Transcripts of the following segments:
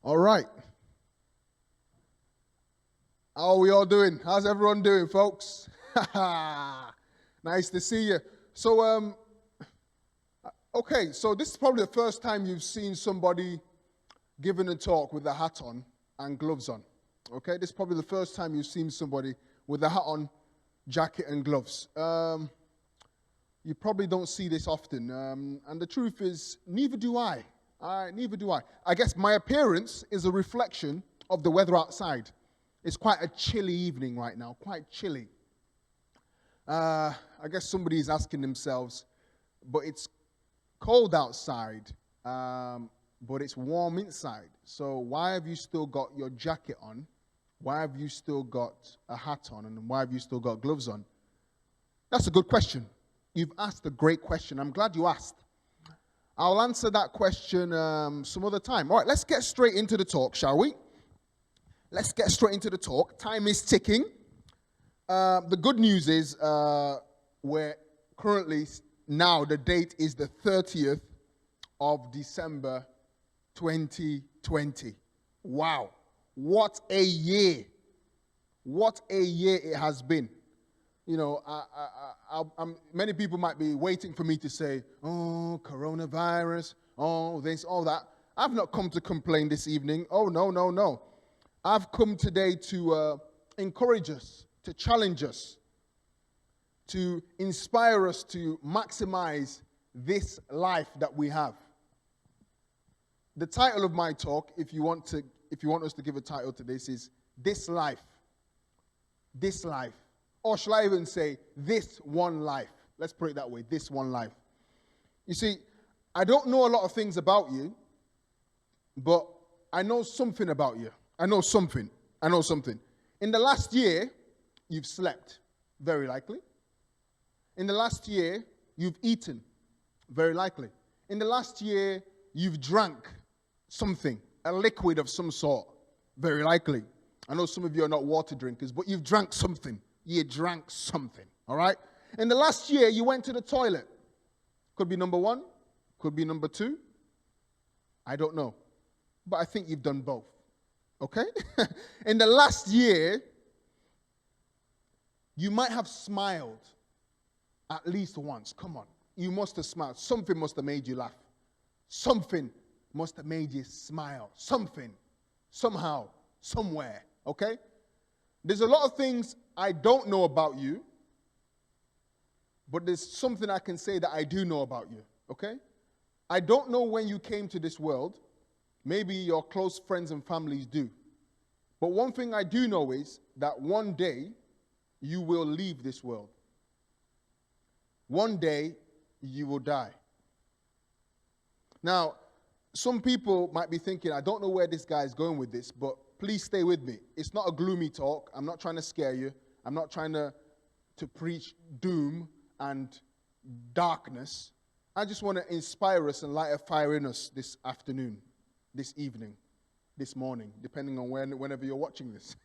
All right. How are we all doing? How's everyone doing, folks? Nice to see you. So, okay, so this is probably the first time you've seen somebody giving a talk with a hat on and gloves on. Okay, this is probably the first time you've seen somebody with a hat on, jacket and gloves. You probably don't see this often, and the truth is, neither do I. Neither do I. I guess my appearance is a reflection of the weather outside. It's quite a chilly evening right now, quite chilly. I guess somebody's asking themselves, but it's cold outside, but it's warm inside. So why have you still got your jacket on? Why have you still got a hat on? And why have you still got gloves on? That's a good question. You've asked a great question. I'm glad you asked. I'll answer that question some other time. All right, let's get straight into the talk, shall we? Let's get straight into the talk. Time is ticking. The good news is we're currently, now the date is the 30th of December 2020. Wow. What a year. What a year it has been. You know, many people might be waiting for me to say, oh, coronavirus, oh, this, all that. I've not come to complain this evening. Oh, no, no, no. I've come today to encourage us, to challenge us, to inspire us to maximize this life that we have. The title of my talk, if you want us to give a title to this, is This Life. This life. Or shall I even say, this one life? Let's put it that way, this one life. You see, I don't know a lot of things about you, but I know something about you. I know something. In the last year, you've slept, very likely. In the last year, you've eaten, very likely. In the last year, you've drank something, a liquid of some sort, very likely. I know some of you are not water drinkers, but you've drank something. You drank something, all right? In the last year, you went to the toilet. Could be number one, could be number two. I don't know. But I think you've done both, okay? In the last year, you might have smiled at least once. Come on. You must have smiled. Something must have made you laugh. Something must have made you smile. Something, somehow, somewhere, okay? There's a lot of things I don't know about you, but there's something I can say that I do know about you, okay? I don't know when you came to this world. Maybe your close friends and families do. But one thing I do know is that one day you will leave this world. One day you will die. Now, some people might be thinking, I don't know where this guy is going with this, but please stay with me. It's not a gloomy talk. I'm not trying to scare you. I'm not trying to preach doom and darkness. I just want to inspire us and light a fire in us this afternoon, this evening, this morning, depending on whenever you're watching this.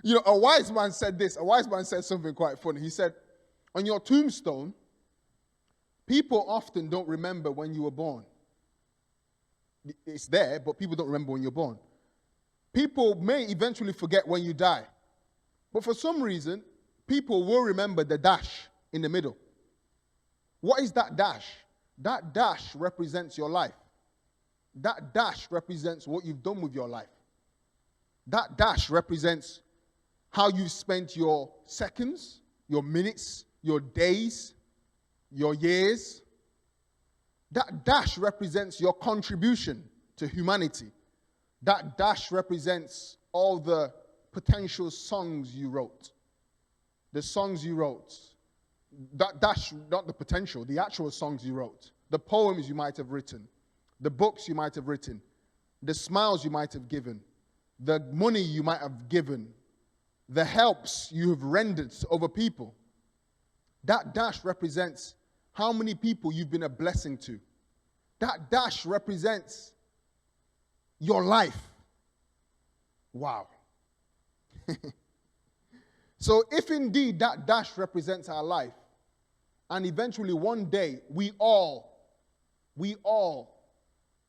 You know, a wise man said this. A wise man said something quite funny. He said, on your tombstone, people often don't remember when you were born. It's there, but people don't remember when you're born. People may eventually forget when you die. But for some reason, people will remember the dash in the middle. What is that dash? That dash represents your life. That dash represents what you've done with your life. That dash represents how you spent your seconds, your minutes, your days, your years. That dash represents your contribution to humanity. That dash represents all the potential songs you wrote. The songs you wrote. That dash, not the potential, the actual songs you wrote. The poems you might have written. The books you might have written. The smiles you might have given. The money you might have given. The helps you have rendered to other people. That dash represents how many people you've been a blessing to. That dash represents your life. Wow. So if indeed that dash represents our life, and eventually one day we all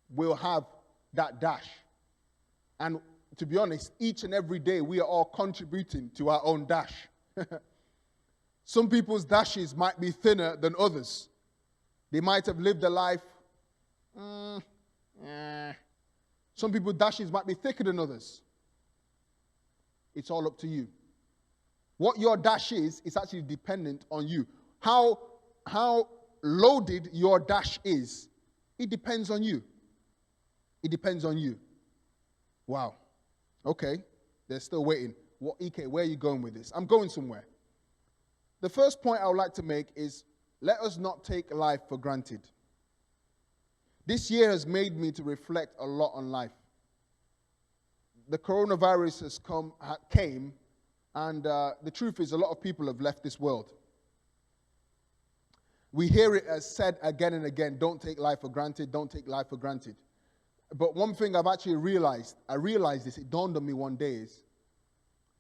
will have that dash. And to be honest, each and every day we are all contributing to our own dash. Some people's dashes might be thinner than others. They might have lived a life. Some people's dashes might be thicker than others. It's all up to you. What your dash is actually dependent on you. How loaded your dash is, it depends on you. It depends on you. Wow. Okay. They're still waiting. What, Ike, where are you going with this? I'm going somewhere. The first point I would like to make is, let us not take life for granted. This year has made me to reflect a lot on life. The coronavirus came, and the truth is a lot of people have left this world. We hear it as said again and again, don't take life for granted, don't take life for granted. But one thing I've actually realized, this, it dawned on me one day, is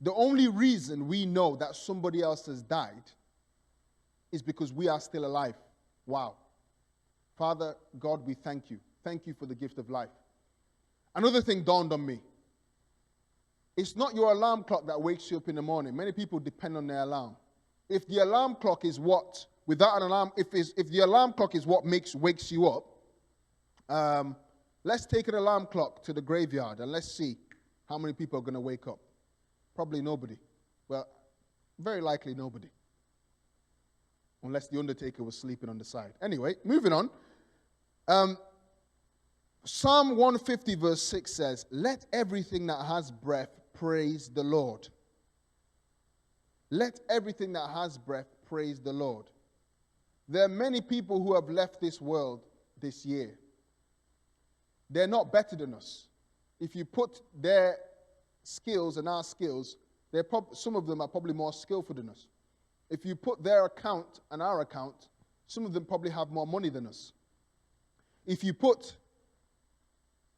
the only reason we know that somebody else has died is because we are still alive. Wow. Father, God, we thank you. Thank you for the gift of life. Another thing dawned on me. It's not your alarm clock that wakes you up in the morning. Many people depend on their alarm. If the alarm clock is what, without an alarm, if the alarm clock is what wakes you up, let's take an alarm clock to the graveyard and let's see how many people are going to wake up. Probably nobody. Well, very likely nobody. Unless the undertaker was sleeping on the side. Anyway, moving on. Psalm 150 verse 6 says, let everything that has breath praise the Lord. Let everything that has breath praise the Lord. There are many people who have left this world this year. They're not better than us. If you put their skills and our skills, some of them are probably more skillful than us. If you put their account and our account, some of them probably have more money than us. If you put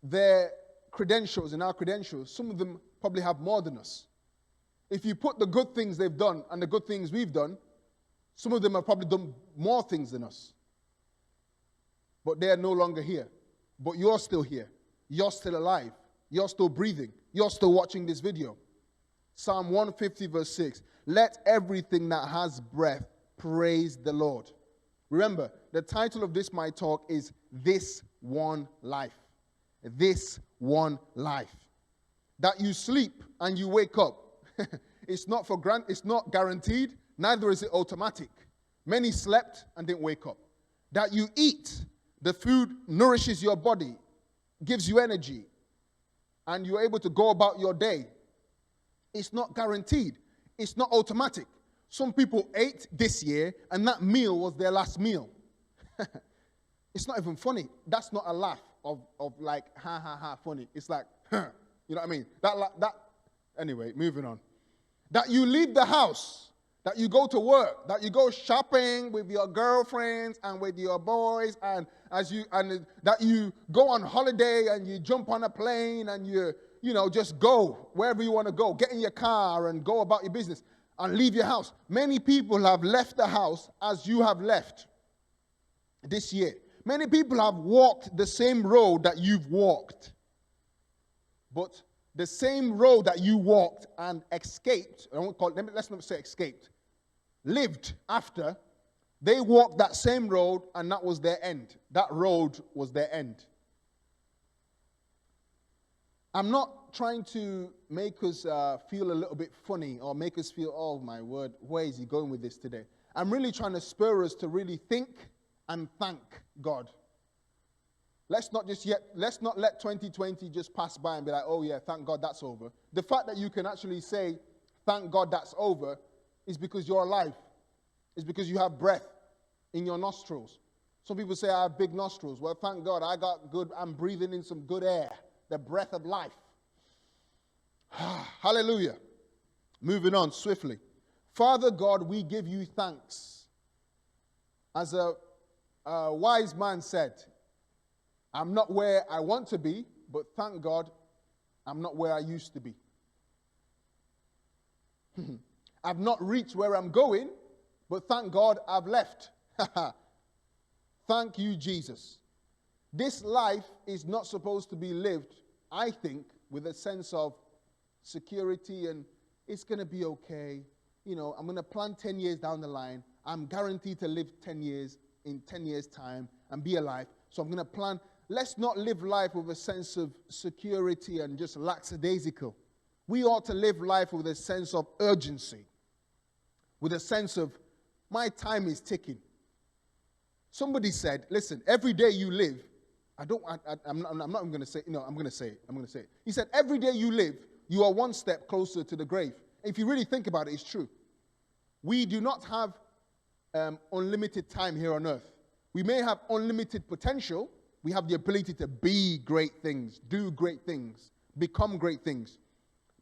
their credentials and our credentials, some of them probably have more than us. If you put the good things they've done and the good things we've done, some of them have probably done more things than us. But they are no longer here. But you're still here. You're still alive. You're still breathing. You're still watching this video. Psalm 150 verse 6. Let everything that has breath praise the Lord. Remember, the title of this my talk is This One Life. This one life. That you sleep and you wake up. It's not guaranteed, neither is it automatic. Many slept and didn't wake up. That you eat, the food nourishes your body, gives you energy, and you're able to go about your day. It's not guaranteed. It's not automatic. Some people ate this year and that meal was their last meal. It's not even funny. That's not a laugh of like, ha, ha, ha, funny. It's like, huh. You know what I mean? Anyway, moving on. That you leave the house, that you go to work, that you go shopping with your girlfriends and with your boys, and that you go on holiday and you jump on a plane and you just go wherever you want to go. Get in your car and go about your business and leave your house. Many people have left the house as you have left this year. Many people have walked the same road that you've walked. But the same road that you walked and escaped, let's not say escaped, lived after, they walked that same road and that was their end. That road was their end. I'm not trying to make us feel a little bit funny or make us feel, oh my word, where is he going with this today? I'm really trying to spur us to really think and thank God. Let's not let 2020 just pass by and be like, oh yeah, thank God that's over. The fact that you can actually say, thank God that's over, is because you're alive. It's because you have breath in your nostrils. Some people say I have big nostrils. Well, thank God I'm breathing in some good air, the breath of life. Hallelujah. Moving on swiftly. Father God, we give you thanks. As a wise man said, I'm not where I want to be, but thank God I'm not where I used to be. I've not reached where I'm going, but thank God I've left. Thank you, Jesus. This life is not supposed to be lived I think, with a sense of security and it's going to be okay. I'm going to plan 10 years down the line. I'm guaranteed to live 10 years in 10 years' time and be alive. So I'm going to plan. Let's not live life with a sense of security and just lackadaisical. We ought to live life with a sense of urgency, with a sense of, my time is ticking. Somebody said, listen, every day you live, I'm not going to say, I'm going to say it. He said, every day you live, you are one step closer to the grave. If you really think about it, it's true. We do not have unlimited time here on earth. We may have unlimited potential. We have the ability to be great things, do great things, become great things.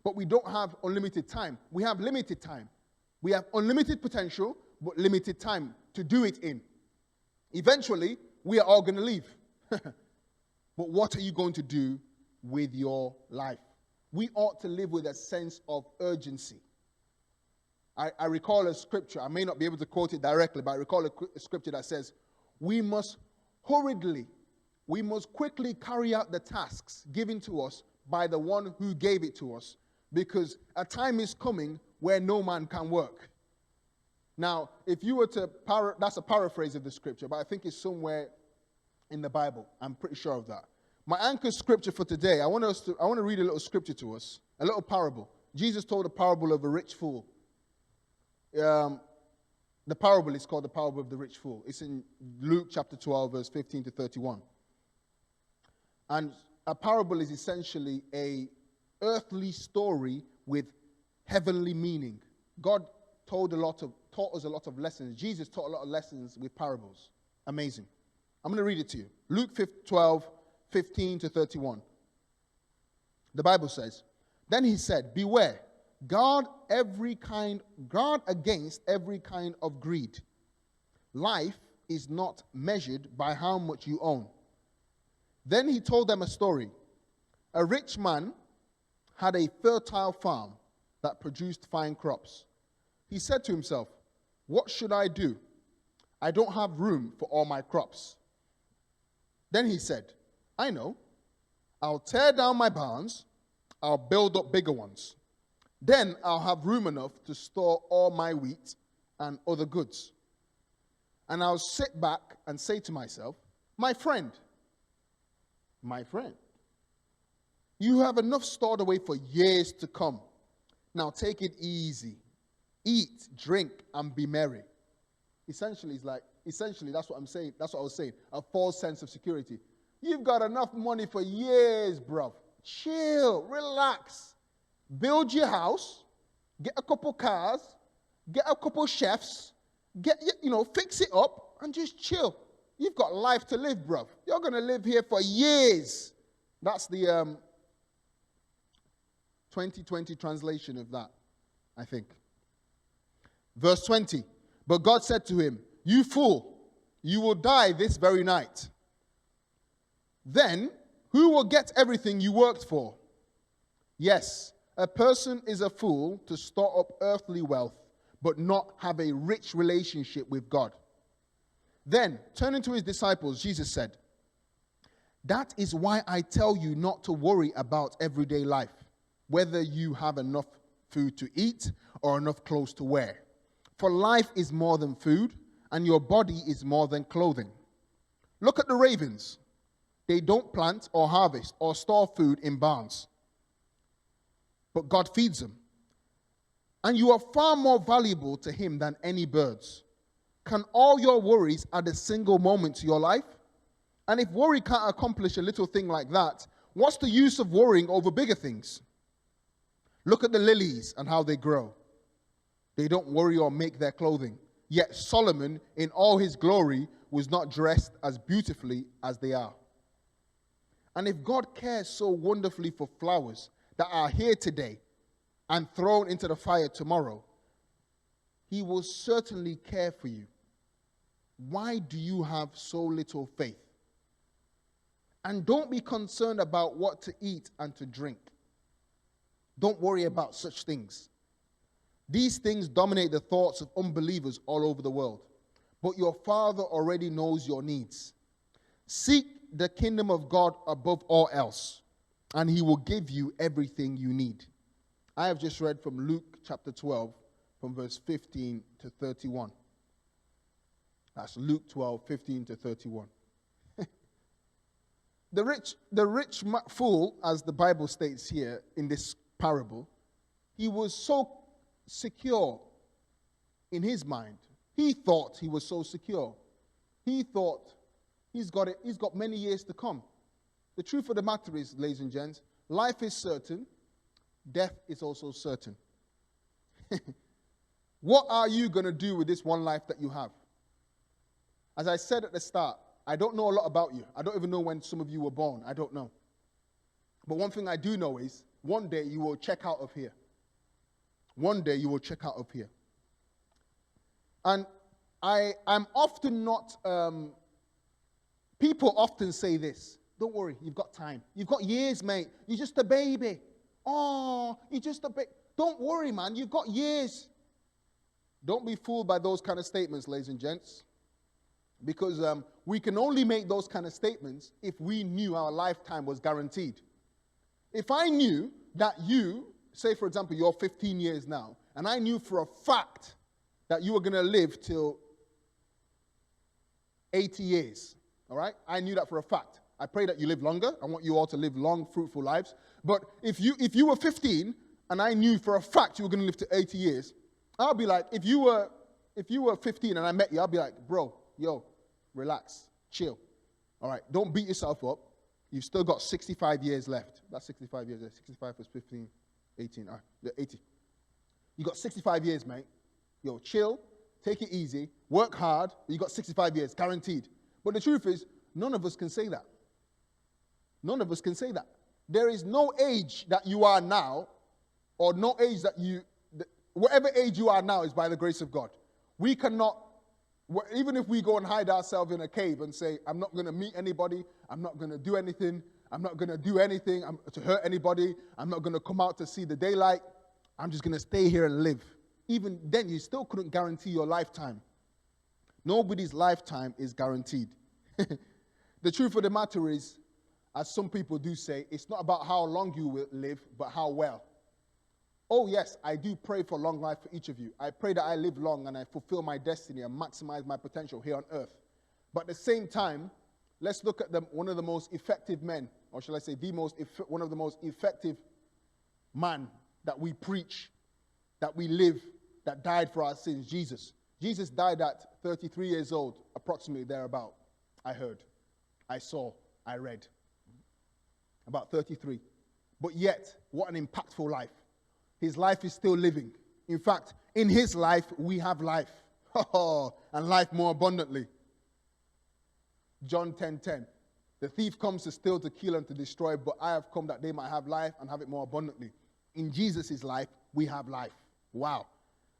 But we don't have unlimited time. We have limited time. We have unlimited potential, but limited time to do it in. Eventually, we are all going to leave. But what are you going to do with your life? We ought to live with a sense of urgency. I recall a scripture. I may not be able to quote it directly, but I recall a scripture that says, we must quickly carry out the tasks given to us by the one who gave it to us, because a time is coming where no man can work. Now, if you were to, that's a paraphrase of the scripture, but I think it's somewhere in the Bible. I'm pretty sure of that. My anchor scripture for today, I want to read a little scripture to us, a little parable. Jesus told a parable of a rich fool. The parable is called the parable of the rich fool. It's in Luke chapter 12, verse 15 to 31. And a parable is essentially a earthly story with heavenly meaning. God taught us a lot of lessons. Jesus taught a lot of lessons with parables. Amazing. I'm going to read it to you. Luke 12, 15 to 31. The Bible says, then he said, beware, guard against every kind of greed. Life is not measured by how much you own. Then he told them a story. A rich man had a fertile farm that produced fine crops. He said to himself, what should I do? I don't have room for all my crops. Then he said, I know. I'll tear down my barns. I'll build up bigger ones. Then I'll have room enough to store all my wheat and other goods. And I'll sit back and say to myself, my friend, you have enough stored away for years to come. Now take it easy. Eat, drink, and be merry. Essentially, that's what I'm saying. That's what I was saying. A false sense of security. You've got enough money for years, bruv. Chill, relax. Build your house. Get a couple cars. Get a couple chefs. Fix it up and just chill. You've got life to live, bruv. You're going to live here for years. That's the 2020 translation of that, I think. Verse 20. But God said to him, you fool, you will die this very night. Then who will get everything you worked for? Yes, a person is a fool to store up earthly wealth, but not have a rich relationship with God. Then, turning to his disciples, Jesus said, that is why I tell you not to worry about everyday life, whether you have enough food to eat or enough clothes to wear. For life is more than food, and your body is more than clothing. Look at the ravens. They don't plant or harvest or store food in barns, but God feeds them. And you are far more valuable to him than any birds. Can all your worries add a single moment to your life? And if worry can't accomplish a little thing like that, what's the use of worrying over bigger things? Look at the lilies and how they grow. They don't worry or make their clothing. Yet Solomon, in all his glory, was not dressed as beautifully as they are. And if God cares so wonderfully for flowers that are here today and thrown into the fire tomorrow, he will certainly care for you. Why do you have so little faith? And don't be concerned about what to eat and to drink. Don't worry about such things. These things dominate the thoughts of unbelievers all over the world. But your Father already knows your needs. Seek the kingdom of God above all else, and he will give you everything you need. I have just read from Luke chapter 12, from verse 15 to 31. That's Luke 12, 15 to 31. The rich fool, as the Bible states here in this parable, he was so secure in his mind. He thought he was so secure. He thought he's got it. He's got many years to come. The truth of the matter is, ladies and gents, life is certain. Death is also certain. What are you going to do with this one life that you have? As I said at the start, I don't know a lot about you. I don't even know when some of you were born. I don't know. But one thing I do know is, one day you will check out of here. One day you will check out of here. And I'm often not, people often say this: don't worry, you've got time. You've got years, mate. You're just a baby. Oh, you're just a baby. Don't worry, man. You've got years. Don't be fooled by those kind of statements, ladies and gents. Because we can only make those kind of statements if we knew our lifetime was guaranteed. If I knew that you, say for example, you're 15 years now, and I knew for a fact that you were going to live till 80 years, all right? I knew that for a fact. I pray that you live longer. I want you all to live long, fruitful lives. But if you were 15 and I knew for a fact you were going to live to 80 years, I'll be like, if you were 15 and I met you, I'll be like, bro, yo, relax, chill. All right, don't beat yourself up. You've still got 65 years left. That's 65 years. 65 plus 15, 18. All right, 80. You got 65 years, mate. Yo, chill, take it easy, work hard. You got 65 years, guaranteed. But the truth is, none of us can say that. None of us can say that. There is no age that you are now, or no age that whatever age you are now is by the grace of God. We cannot, even if we go and hide ourselves in a cave and say, I'm not going to meet anybody, I'm not going to do anything, I'm not going to do anything to hurt anybody, I'm not going to come out to see the daylight, I'm just going to stay here and live. Even then, you still couldn't guarantee your lifetime. Nobody's lifetime is guaranteed. The truth of the matter is, as some people do say, it's not about how long you will live, but how well. Oh yes, I do pray for long life for each of you. I pray that I live long and I fulfill my destiny and maximize my potential here on earth. But at the same time, let's look at one of the most effective men, or shall I say one of the most effective man that we preach, that we live, that died for our sins, Jesus. Jesus died at 33 years old, approximately thereabout. I heard, I saw, I read. About 33. But yet, what an impactful life. His life is still living. In fact, in his life, we have life. And life more abundantly. John 10:10. The thief comes to steal, to kill, and to destroy, but I have come that they might have life and have it more abundantly. In Jesus' life, we have life. Wow.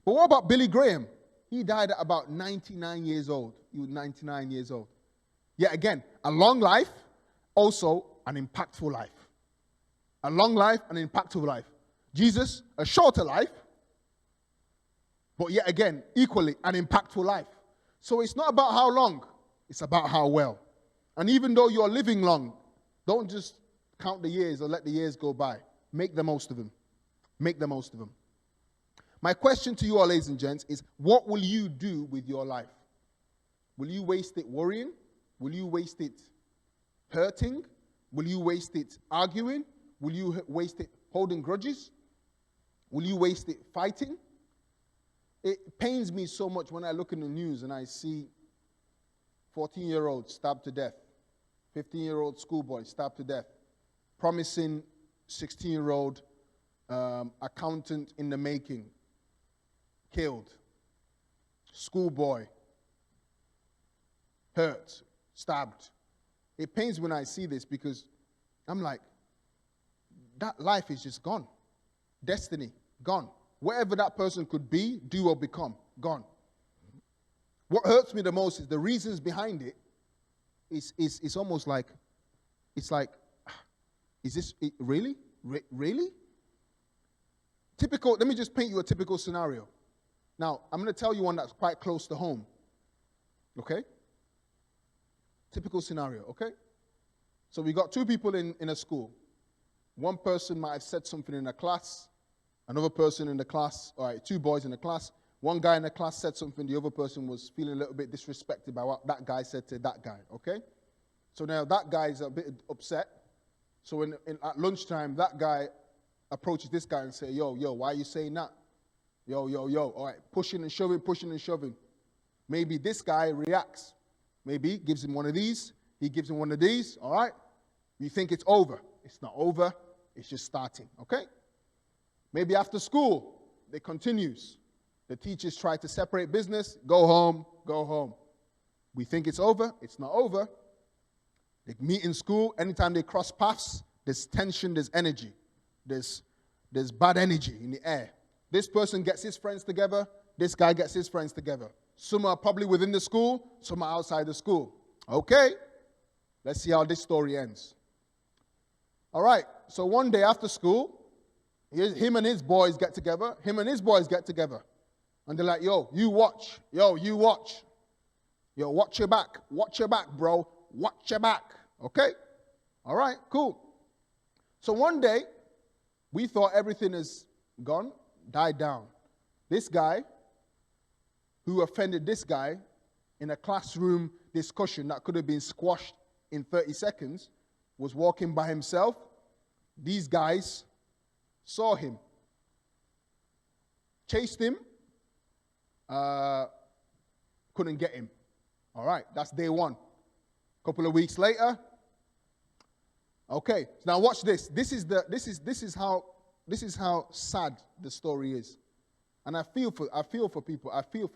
But what about Billy Graham? He died at about 99 years old. He was 99 years old. Yet again, a long life, also an impactful life. A long life, an impactful life. Jesus, a shorter life, but yet again, equally an impactful life. So it's not about how long, it's about how well. And even though you're living long, don't just count the years or let the years go by. Make the most of them. Make the most of them. My question to you all, ladies and gents, is what will you do with your life? Will you waste it worrying? Will you waste it hurting? Will you waste it arguing? Will you waste it holding grudges? Will you waste it fighting? It pains me so much when I look in the news and I see 14-year-old stabbed to death, 15-year-old schoolboy stabbed to death, promising 16-year-old accountant in the making, killed, schoolboy, hurt, stabbed. It pains when I see this because I'm like, that life is just gone. Destiny, gone. Whatever that person could be, do, or become, gone. What hurts me the most is the reasons behind it. It's almost like, it's like, is this it, really? Really? Typical, let me just paint you a typical scenario. Now, I'm going to tell you one that's quite close to home. Okay? Typical scenario, okay? So we got two people in a school. One person might have said something in a class, another person in the class, all right, two boys in the class. One guy in the class said something, the other person was feeling a little bit disrespected by what that guy said to that guy, okay? So now that guy is a bit upset. So at lunchtime, that guy approaches this guy and say, yo, why are you saying that? Yo, all right, pushing and shoving. Maybe this guy reacts. Maybe gives him one of these, he gives him one of these, all right? You think it's over. It's not over, it's just starting, okay? Maybe after school, it continues. The teachers try to separate business, go home. We think it's over, it's not over. They meet in school, anytime they cross paths, there's tension, there's energy. There's bad energy in the air. This person gets his friends together, this guy gets his friends together. Some are probably within the school, some are outside the school. Okay, let's see how this story ends. All right, so one day after school, him and his boys get together. And they're like, yo, you watch. Yo, watch your back. Watch your back, bro. Watch your back. Okay? All right, cool. So one day, we thought everything is gone, died down. This guy, who offended this guy in a classroom discussion that could have been squashed in 30 seconds, was walking by himself. These guys saw him, chased him, couldn't get him. All right, that's day one. A couple of weeks later, okay. Now watch this. This is how sad the story is, and I feel for people. I feel.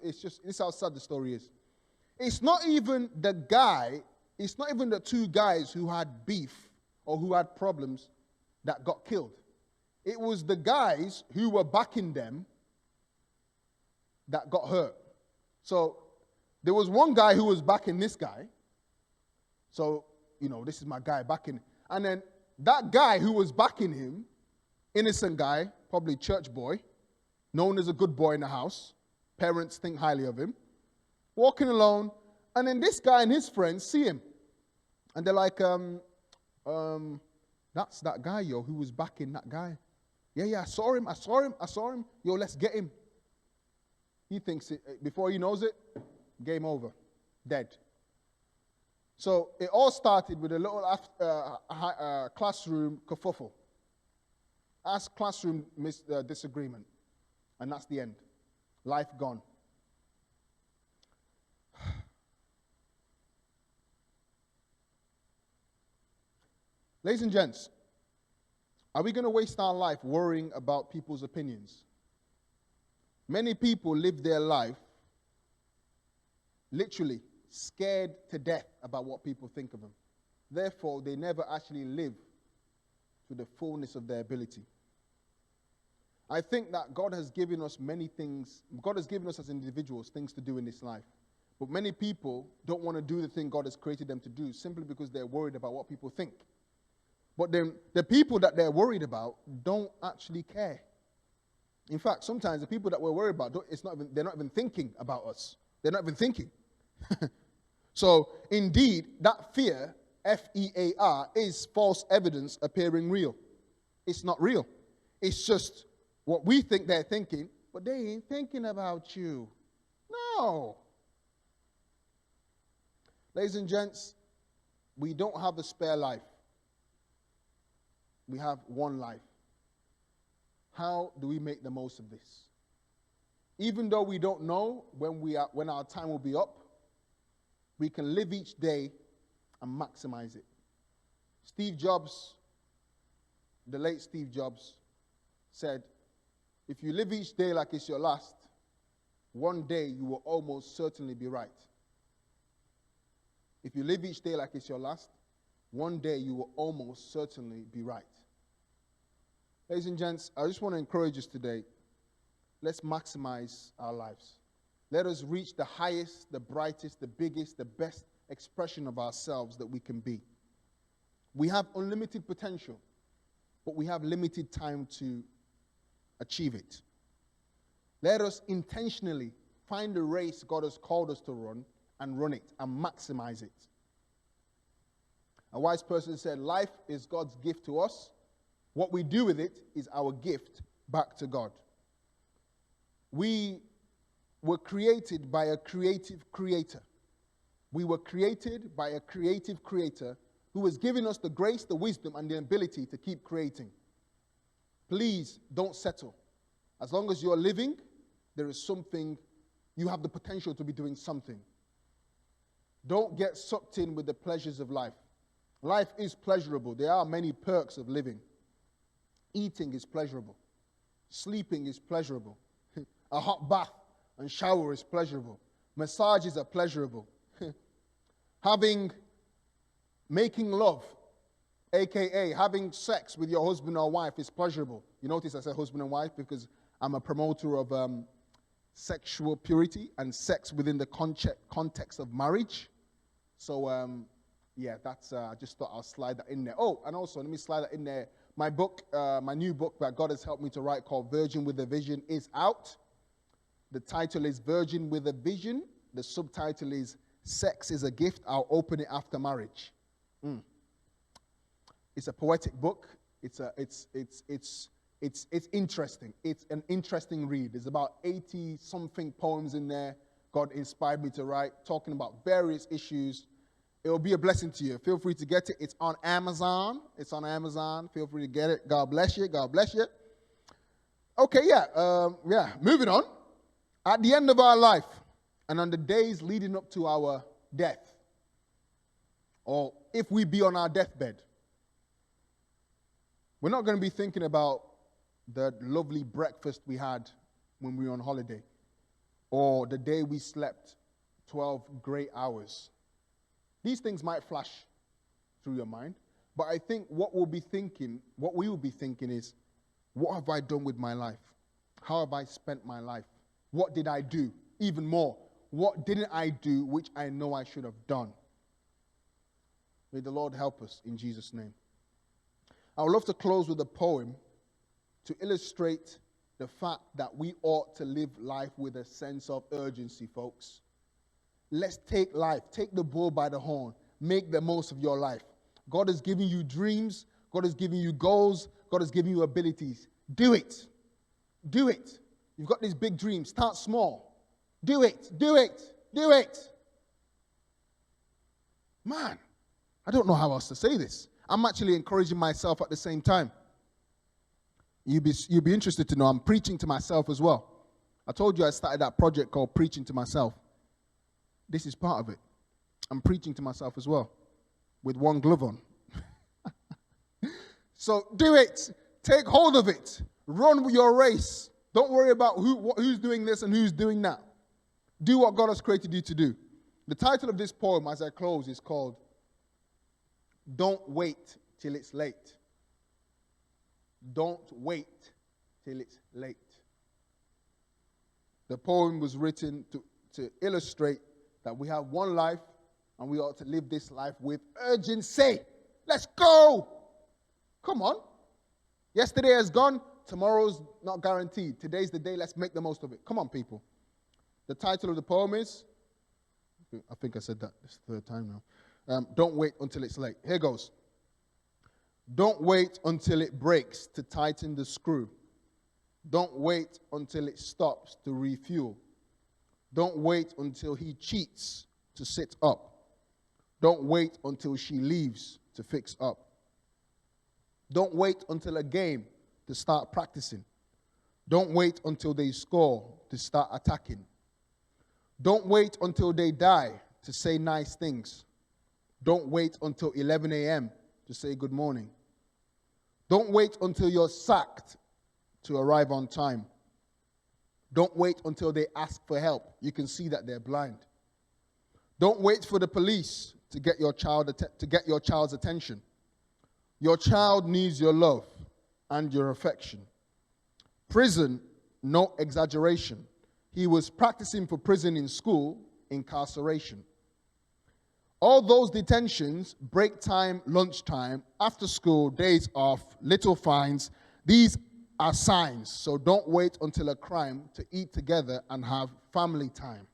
It's just this is how sad the story is. It's not even the guy. It's not even the two guys who had beef or who had problems that got killed. It was the guys who were backing them that got hurt. So there was one guy who was backing this guy. So, this is my guy backing. And then that guy who was backing him, innocent guy, probably church boy, known as a good boy in the house. Parents think highly of him. Walking alone. And then this guy and his friends see him. And they're like, that's that guy, yo, who was backing that guy. Yeah, I saw him. Yo, let's get him. He thinks it, before he knows it, game over. Dead. So it all started with a little classroom kerfuffle. Classroom disagreement. And that's the end. Life gone. Ladies and gents, are we going to waste our life worrying about people's opinions? Many people live their life literally scared to death about what people think of them. Therefore, they never actually live to the fullness of their ability. I think that God has given us many things. God has given us as individuals things to do in this life. But many people don't want to do the thing God has created them to do simply because they're worried about what people think. But then the people that they're worried about don't actually care. In fact, sometimes the people that we're worried about, they're not even thinking about us. They're not even thinking. So, indeed, that fear, F-E-A-R, is false evidence appearing real. It's not real. It's just what we think they're thinking, but they ain't thinking about you. No. Ladies and gents, we don't have a spare life. We have one life. How do we make the most of this? Even though we don't know when our time will be up, we can live each day and maximize it. Steve Jobs, the late Steve Jobs, said, if you live each day like it's your last, one day you will almost certainly be right. If you live each day like it's your last, one day you will almost certainly be right. Ladies and gents, I just want to encourage us today. Let's maximize our lives. Let us reach the highest, the brightest, the biggest, the best expression of ourselves that we can be. We have unlimited potential, but we have limited time to achieve it. Let us intentionally find the race God has called us to run and run it and maximize it. A wise person said, life is God's gift to us, What we do with it is our gift back to God. We were created by a creative creator. We were created by a creative creator who has given us the grace, the wisdom, and the ability to keep creating. Please don't settle. As long as you're living, there is something, you have the potential to be doing something. Don't get sucked in with the pleasures of life. Life is pleasurable. There are many perks of living. Eating is pleasurable. Sleeping is pleasurable. A hot bath and shower is pleasurable. Massages are pleasurable. Making love, aka having sex with your husband or wife, is pleasurable. You notice I said husband and wife because I'm a promoter of sexual purity and sex within the context of marriage. So, yeah, that's, I just thought I'll slide that in there. Oh, and also, let me slide that in there. My book, my new book that God has helped me to write called Virgin with a Vision is out. The title is Virgin with a Vision. The subtitle is Sex is a Gift. I'll open it after marriage. It's a poetic book. It's interesting. It's an interesting read. There's about 80-something poems in there God inspired me to write, talking about various issues. It will be a blessing to you. Feel free to get it. It's on Amazon. Feel free to get it. God bless you. God bless you. Okay, moving on. At the end of our life and on the days leading up to our death, or if we be on our deathbed, we're not going to be thinking about the lovely breakfast we had when we were on holiday, or the day we slept 12 great hours. These things might flash through your mind, but I think what we will be thinking is, what have I done with my life? How have I spent my life? What did I do? Even more, what didn't I do which I know I should have done? May the Lord help us in Jesus' name. I would love to close with a poem to illustrate the fact that we ought to live life with a sense of urgency, folks. Let's take life, take the bull by the horn, make the most of your life. God has given you dreams, God has given you goals, God has given you abilities. Do it. Do it. You've got these big dreams. Start small. Do it. Do it. Do it. Man, I don't know how else to say this. I'm actually encouraging myself at the same time. You'll be interested to know I'm preaching to myself as well. I told you I started that project called Preaching to Myself. This is part of it. I'm preaching to myself as well, with one glove on. So do it. Take hold of it. Run your race. Don't worry about who's doing this and who's doing that. Do what God has created you to do. The title of this poem, as I close, is called Don't Wait Till It's Late. Don't wait till it's late. The poem was written to illustrate that we have one life and we ought to live this life with urgency. Let's go. Come on. Yesterday has gone. Tomorrow's not guaranteed. Today's the day. Let's make the most of it. Come on, people. The title of the poem is, I think I said that this third time now. Don't wait until it's late. Here goes. Don't wait until it breaks to tighten the screw. Don't wait until it stops to refuel. Don't wait until he cheats to sit up. Don't wait until she leaves to fix up. Don't wait until a game to start practicing. Don't wait until they score to start attacking. Don't wait until they die to say nice things. Don't wait until 11 a.m. to say good morning. Don't wait until you're sacked to arrive on time. Don't wait until they ask for help. You can see that they're blind. Don't wait for the police to get your child's attention. Your child needs your love and your affection. Prison, no exaggeration. He was practicing for prison in school, incarceration. All those detentions, break time, lunch time, after school, days off, little fines, these are signs. So don't wait until a crime to eat together and have family time.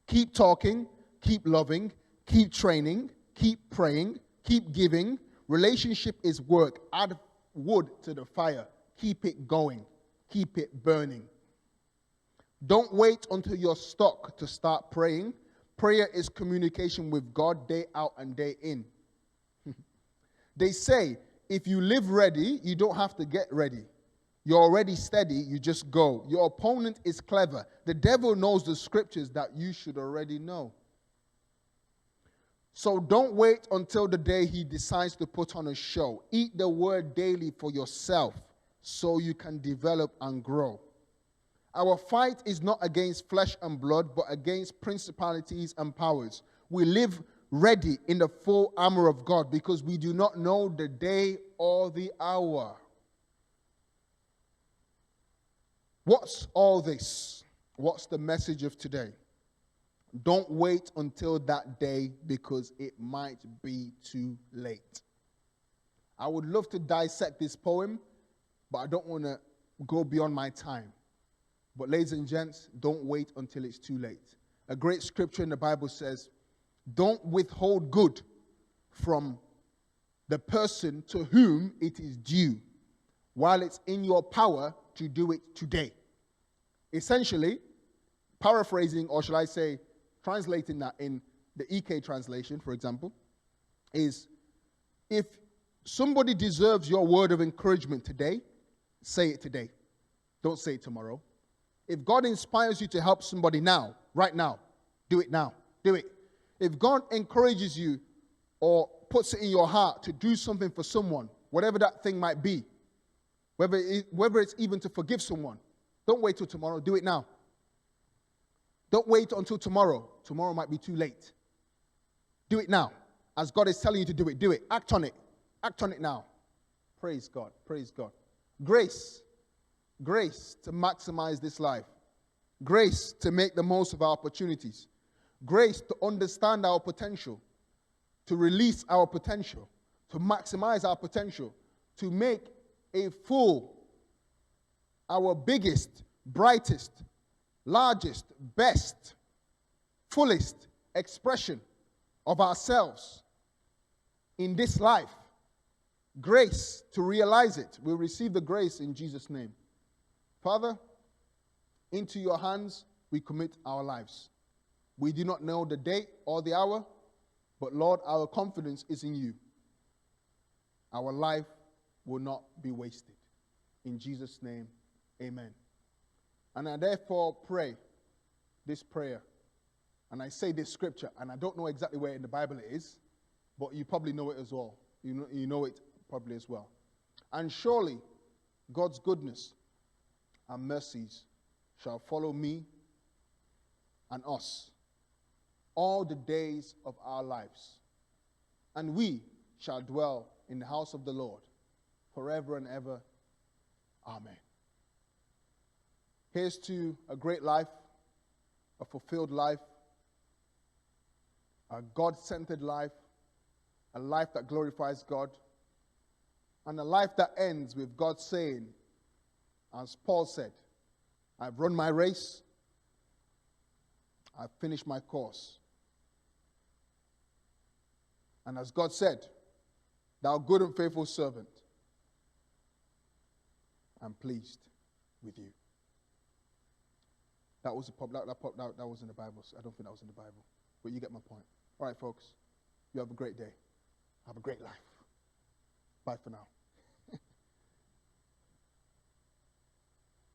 Keep talking, keep loving, keep training, keep praying, keep giving. Relationship is work. Add wood to the fire. Keep it going. Keep it burning. Don't wait until you're stuck to start praying. Prayer is communication with God day out and day in. They say, if you live ready, you don't have to get ready. You're already steady, you just go. Your opponent is clever. The devil knows the scriptures that you should already know. So don't wait until the day he decides to put on a show. Eat the word daily for yourself so you can develop and grow. Our fight is not against flesh and blood, but against principalities and powers. We live ready in the full armor of God because we do not know the day or the hour. What's all this? What's the message of today? Don't wait until that day because it might be too late. I would love to dissect this poem, but I don't want to go beyond my time. But ladies and gents, don't wait until it's too late. A great scripture in the Bible says, don't withhold good from the person to whom it is due, while it's in your power to do it today. Essentially, paraphrasing, or shall I say, translating that in the EK translation, for example, is if somebody deserves your word of encouragement today, say it today. Don't say it tomorrow. If God inspires you to help somebody now, right now, do it now. Do it. If God encourages you or puts it in your heart to do something for someone, whatever that thing might be, whether it's even to forgive someone, don't wait till tomorrow. Do it now. Don't wait until tomorrow. Tomorrow might be too late. Do it now. As God is telling you to do it, do it. Act on it. Act on it now. Praise God. Praise God. Grace. Grace to maximize this life. Grace to make the most of our opportunities. Grace to understand our potential. To release our potential. To maximize our potential. To make a full, our biggest, brightest, largest, best, fullest expression of ourselves in this life. Grace to realize it. We'll receive the grace in Jesus' name. Father, into your hands we commit our lives. We do not know the date or the hour, but Lord, our confidence is in you. Our life will not be wasted. In Jesus' name, amen. And I therefore pray this prayer, and I say this scripture, and I don't know exactly where in the Bible it is, but you probably know it as well. You know it probably as well. And surely God's goodness and mercies shall follow me and us all the days of our lives, and we shall dwell in the house of the Lord forever and ever. Amen. Here's to a great life, a fulfilled life, a God-centered life, a life that glorifies God, and a life that ends with God saying, as Paul said, I've run my race, I've finished my course. And as God said, thou good and faithful servant, I'm pleased with you. That was that was in the Bible. I don't think that was in the Bible. But you get my point. All right, folks. You have a great day. Have a great life. Bye for now.